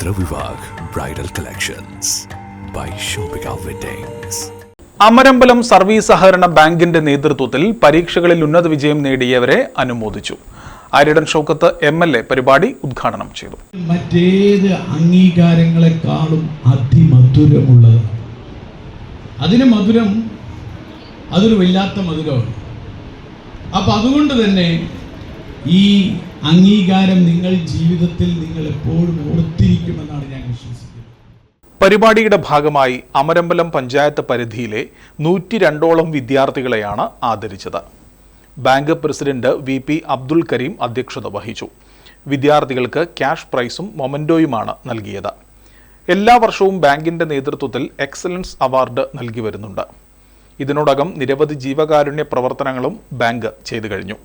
ചരിത്ര Vivah bridal collections by Shoppika weddings. Amarambalam service സഹകരണ ബാങ്കിന്റെ നേതൃത്വത്തിൽ പരീക്ഷകളിൽ ഉന്നത വിജയം നേടിയവരെ അനുമോദിച്ചു. ആര്യടൻ ഷൗക്കത്ത് MLA പരിപാടി ഉദ്ഘാടനം ചെയ്തു. മറ്റേത് അംഗീകാരങ്ങളെക്കാളും അതിമധുരമുള്ളത്, അതിന് മധുരം, അതൊരു വല്ലാത്ത മധുരമാണ്. അപ്പം അതുകൊണ്ട് തന്നെ ഈ അംഗീകാരം നിങ്ങൾ ജീവിതത്തിൽ നിങ്ങൾ എപ്പോഴും ഓർത്തിരിക്കുമെന്നാണ് ഞാൻ വിശ്വസിക്കുന്നത്. പരിപാടിയുടെ ഭാഗമായി അമരമ്പലം പഞ്ചായത്ത് പരിധിയിലെ 102ഓളം വിദ്യാർത്ഥികളെയാണ് ആദരിച്ചത്. Bank president VP Abdul Kareem അധ്യക്ഷത വഹിച്ചു. വിദ്യാർത്ഥികൾക്ക് ക്യാഷ് പ്രൈസും മൊമന്റോയുമാണ് നൽകിയത്. എല്ലാ വർഷവും ബാങ്കിന്റെ നേതൃത്വത്തിൽ എക്സലൻസ് അവാർഡ് നൽകി വരുന്നുണ്ട്. ഇതിനോടകം നിരവധി ജീവകാരുണ്യ പ്രവർത്തനങ്ങളും ബാങ്ക് ചെയ്തു കഴിഞ്ഞു.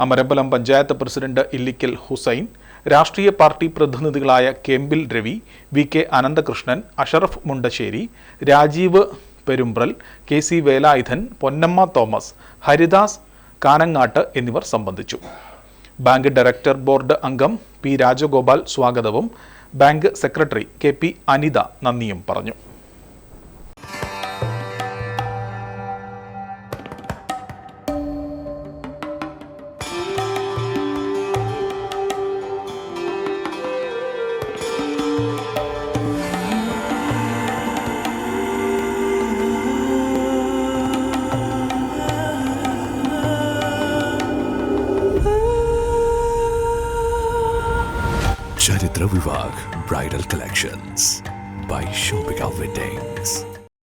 അമരമ്പലം പഞ്ചായത്ത് പ്രസിഡന്റ് ഇല്ലിക്കൽ ഹുസൈൻ, രാഷ്ട്രീയ പാർട്ടി പ്രതിനിധികളായ കെമ്പിൽ രവി, VK അനന്തകൃഷ്ണൻ, അഷറഫ് മുണ്ടശ്ശേരി, രാജീവ് പെരുമ്പ്രൽ, KC വേലായുധൻ, പൊന്നമ്മ തോമസ്, ഹരിദാസ് കാനങ്ങാട്ട് എന്നിവർ സംബന്ധിച്ചു. ബാങ്ക് ഡയറക്ടർ ബോർഡ് അംഗം P രാജഗോപാൽ സ്വാഗതവും ബാങ്ക് സെക്രട്ടറി KP അനിത നന്ദിയും പറഞ്ഞു. Charithra Vivah bridal collections by Shoppika weddings.